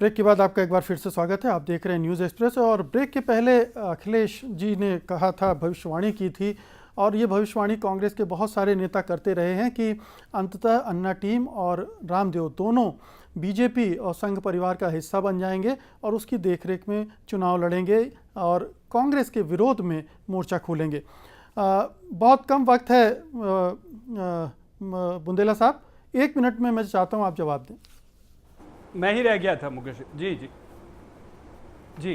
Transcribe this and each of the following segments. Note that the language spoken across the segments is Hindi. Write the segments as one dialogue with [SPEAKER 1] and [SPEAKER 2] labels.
[SPEAKER 1] ब्रेक के बाद आपका एक बार फिर से स्वागत है। आप देख रहे हैं न्यूज़ एक्सप्रेस। और ब्रेक के पहले अखिलेश जी ने कहा था, भविष्यवाणी की थी, और ये भविष्यवाणी कांग्रेस के बहुत सारे नेता करते रहे हैं कि अंततः अन्ना टीम और रामदेव दोनों बीजेपी और संघ परिवार का हिस्सा बन जाएंगे और उसकी देखरेख में चुनाव लड़ेंगे और कांग्रेस के विरोध में मोर्चा खोलेंगे। बहुत कम वक्त है बुंदेला साहब, 1 मिनट में मैं चाहता हूँ आप जवाब दें।
[SPEAKER 2] मैं ही रह गया था मुकेश जी। जी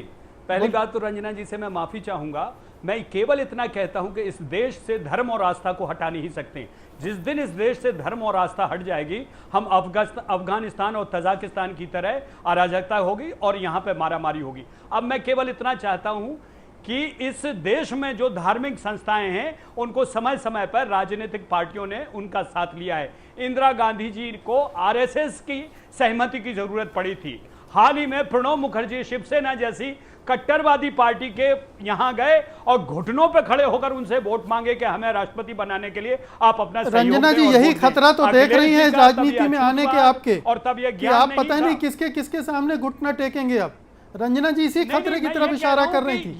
[SPEAKER 2] पहली बात तो रंजना जी से मैं माफी चाहूंगा। मैं केवल इतना कहता हूं कि इस देश से धर्म और आस्था को हटा नहीं सकते। जिस दिन इस देश से धर्म और आस्था हट जाएगी, हम अफगानिस्तान और तजाकिस्तान की तरह अराजकता होगी और यहां पे मारामारी होगी। अब मैं केवल इतना चाहता हूं कि इस देश में जो धार्मिक संस्थाएं हैं उनको समय समय पर राजनीतिक पार्टियों ने उनका साथ लिया है। इंदिरा गांधी जी को आरएसएस की सहमति की जरूरत पड़ी थी। हाल ही में प्रणब मुखर्जी शिवसेना जैसी कट्टरवादी पार्टी के यहां गए और घुटनों पे खड़े होकर उनसे वोट मांगे कि हमें राष्ट्रपति बनाने के लिए आप अपना
[SPEAKER 1] रंजना जी यही खतरा तो देख रही हैं राजनीति में आने के आपके, और तब ये कि आप पता नहीं किसके किसके सामने घुटना टेकेंगे। आप रंजना जी इसी खतरे की तरफ इशारा कर रही थी।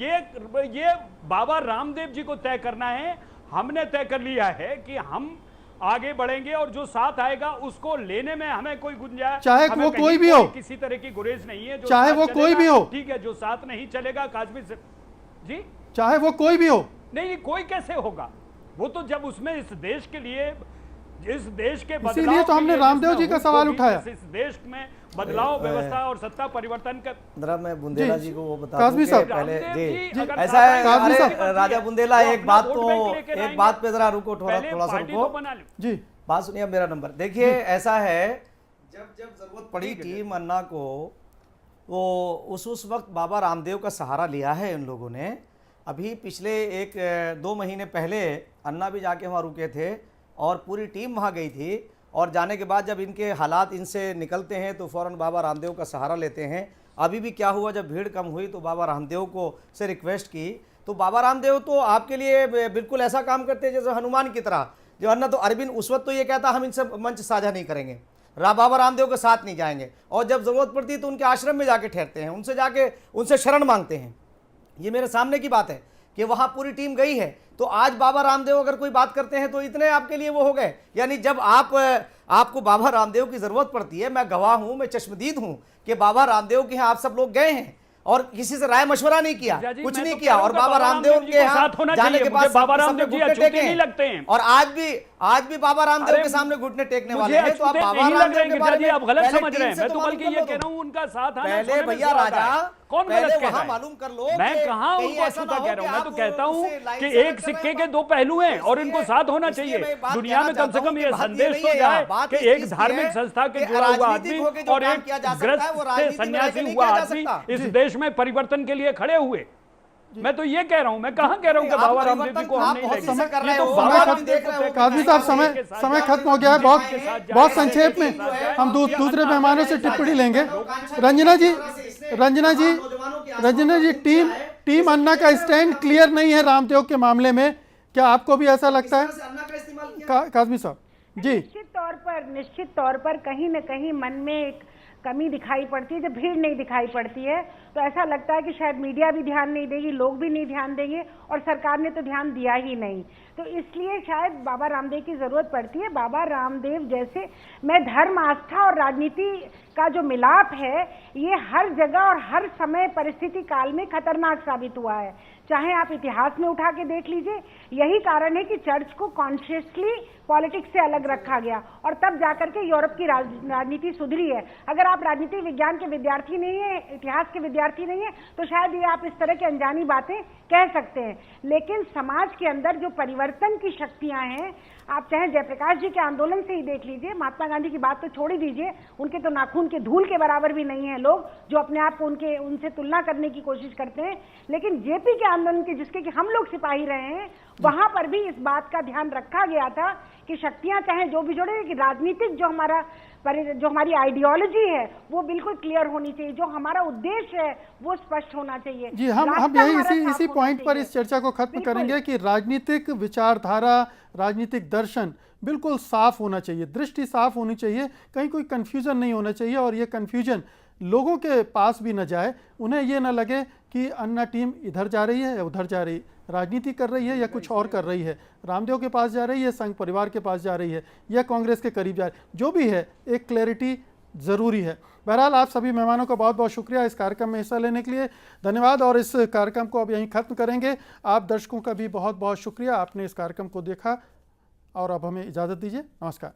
[SPEAKER 2] ये बाबा रामदेव जी को तय करना है। हमने तय कर लिया है कि हम आगे बढ़ेंगे और जो साथ आएगा उसको लेने में हमें कोई गुंजाइश,
[SPEAKER 1] चाहे वो कोई भी हो,
[SPEAKER 2] किसी तरह की गुरेज नहीं है।
[SPEAKER 1] चाहे वो कोई भी हो,
[SPEAKER 2] ठीक है। जो साथ नहीं चलेगा काश्मीर से जी,
[SPEAKER 1] चाहे वो कोई भी हो।
[SPEAKER 2] नहीं, कोई कैसे होगा? वो तो जब उसमें इस देश के लिए, इस देश के बदलाव,
[SPEAKER 1] इसीलिए तो हमने रामदेव जी का सवाल उठाया।
[SPEAKER 2] इस देश में बदलाव, व्यवस्था और सत्ता परिवर्तन का।
[SPEAKER 3] जरा मैं बुंदेला जी को वो बता
[SPEAKER 1] काज़मी साहब
[SPEAKER 3] पहले
[SPEAKER 2] जी,
[SPEAKER 3] ऐसा है। अरे राजा बुंदेला, एक बात पे जरा रुको, थोड़ा सा रुको
[SPEAKER 2] जी।
[SPEAKER 3] बात सुनिए, मेरा नंबर देखिए। ऐसा है, जब जरूरत पड़ी टीम अन्ना को, वो उस वक्त बाबा रामदेव का सहारा लिया है इन लोगों ने। अभी पिछले 1-2 महीने पहले अन्ना भी जाके वहाँ रुके थे और पूरी टीम वहाँ गई थी, और जाने के बाद जब इनके हालात इनसे निकलते हैं तो फ़ौरन बाबा रामदेव का सहारा लेते हैं। अभी भी क्या हुआ, जब भीड़ कम हुई तो बाबा रामदेव को से रिक्वेस्ट की, तो बाबा रामदेव तो आपके लिए बिल्कुल ऐसा काम करते हैं जैसे हनुमान की तरह। जो अन्ना तो अरविंद उस वक्त तो ये कहता हम इनसे मंच साझा नहीं करेंगे, बाबा रामदेव के साथ नहीं जाएंगे, और जब ज़रूरत पड़ती है तो उनके आश्रम में जाके ठहरते हैं, उनसे जाके उनसे शरण मांगते हैं। ये मेरे सामने की बात है कि वहाँ पूरी टीम गई है। तो आज बाबा रामदेव अगर कोई बात करते हैं तो इतने आपके लिए वो हो गए। यानी जब आपको बाबा रामदेव की ज़रूरत पड़ती है, मैं गवाह हूँ, मैं चश्मदीद हूँ कि बाबा रामदेव के यहाँ आप सब लोग गए हैं और किसी से राय मशवरा नहीं किया, कुछ नहीं किया, और बाबा रामदेव उनके यहाँ जाने के बाद
[SPEAKER 2] बाबा रामदेव जी
[SPEAKER 3] घुटने टेके
[SPEAKER 2] नहीं लगते हैं।
[SPEAKER 3] और आज भी बाबा रामदेव के सामने घुटने टेकने वाले हैं। तो आप बाबा रामदेव के बारे में
[SPEAKER 2] आप गलत समझ रहे हैं। मैं तो बल्कि ये कह रहा हूं उनका साथ
[SPEAKER 3] पहले भैया राजा
[SPEAKER 2] कौन गलत कह रहा है?
[SPEAKER 3] मालूम कर लो।
[SPEAKER 2] मैं कहां उनको अछूता कह रहा हूं? मैं तो कहता हूं कि एक सिक्के के 2 पहलू हैं और इनको साथ होना चाहिए। दुनिया में कम से कम ये संदेश तो जाए कि एक धार्मिक संस्था के जुड़ा हुआ आदमी और एक ग्रस्त से सन्यासी हुआ आदमी इस देश में परिवर्तन के लिए खड़े हुए। मैं तो ये कह रहा हूं, मैं कहां कह रहा हूं कि बाबा रामदेव जी को हम नहीं लेंगे।
[SPEAKER 1] काज़मी साहब, समय खत्म हो गया है। बहुत संक्षेप में हम दूसरे मेहमानों से टिप्पणी लेंगे। रंजना जी, टीम अन्ना का स्टैंड क्लियर नहीं है रामदेव के मामले में, क्या आपको भी ऐसा लगता है? काज़मी साहब जी।
[SPEAKER 4] निश्चित तौर पर कहीं न कहीं मन में एक कमी दिखाई पड़ती है। जब भीड़ नहीं दिखाई पड़ती है तो ऐसा लगता है कि शायद मीडिया भी ध्यान नहीं देगी, लोग भी नहीं ध्यान देंगे, और सरकार ने तो ध्यान दिया ही नहीं। तो इसलिए शायद बाबा रामदेव की जरूरत पड़ती है। बाबा रामदेव जैसे, मैं धर्म, आस्था और राजनीति का जो मिलाप है, ये हर जगह और हर समय परिस्थिति काल में खतरनाक साबित हुआ है। चाहे आप इतिहास में उठा के देख लीजिए, यही कारण है कि चर्च को कॉन्शियसली पॉलिटिक्स से अलग रखा गया और तब जाकर के यूरोप की राजनीति सुधरी है। अगर आप राजनीति विज्ञान के विद्यार्थी नहीं है, इतिहास के विद्यार्थी नहीं है, तो शायद ये आप इस तरह की अनजानी बातें कह सकते हैं। लेकिन समाज के अंदर जो परिवर्तन की शक्तियां हैं, आप चाहे जयप्रकाश जी के आंदोलन से ही देख लीजिए, महात्मा गांधी की बात तो छोड़ ही दीजिए, उनके तो नाखून के धूल के बराबर भी नहीं है लोग जो अपने आप को उनसे तुलना करने की कोशिश करते हैं। लेकिन जेपी के आंदोलन के, जिसके कि हम लोग सिपाही रहे हैं, वहां पर भी इस बात का ध्यान रखा गया था कि शक्तियां चाहे जो भी जोड़े, कि राजनीतिक जो हमारी आइडियोलॉजी है वो बिल्कुल क्लियर होनी चाहिए, जो हमारा उद्देश्य है वो स्पष्ट होना चाहिए।
[SPEAKER 1] जी, हम यही इसी पॉइंट पर इस चर्चा को खत्म करेंगे कि राजनीतिक विचारधारा, राजनीतिक दर्शन बिल्कुल साफ होना चाहिए, दृष्टि साफ होनी चाहिए, कहीं कोई कंफ्यूजन नहीं होना चाहिए। और ये कंफ्यूजन लोगों के पास भी न जाए, उन्हें ये न लगे कि अन्ना टीम इधर जा रही है या उधर जा रही, राजनीति कर रही है या कुछ और कर रही है, रामदेव के पास जा रही है, संघ परिवार के पास जा रही है या कांग्रेस के करीब जा रही है, जो भी है एक क्लैरिटी ज़रूरी है। बहरहाल आप सभी मेहमानों का बहुत बहुत शुक्रिया इस कार्यक्रम में हिस्सा लेने के लिए, धन्यवाद। और इस कार्यक्रम को अब यहीं ख़त्म करेंगे। आप दर्शकों का भी बहुत बहुत शुक्रिया, आपने इस कार्यक्रम को देखा और अब हमें इजाज़त दीजिए। नमस्कार।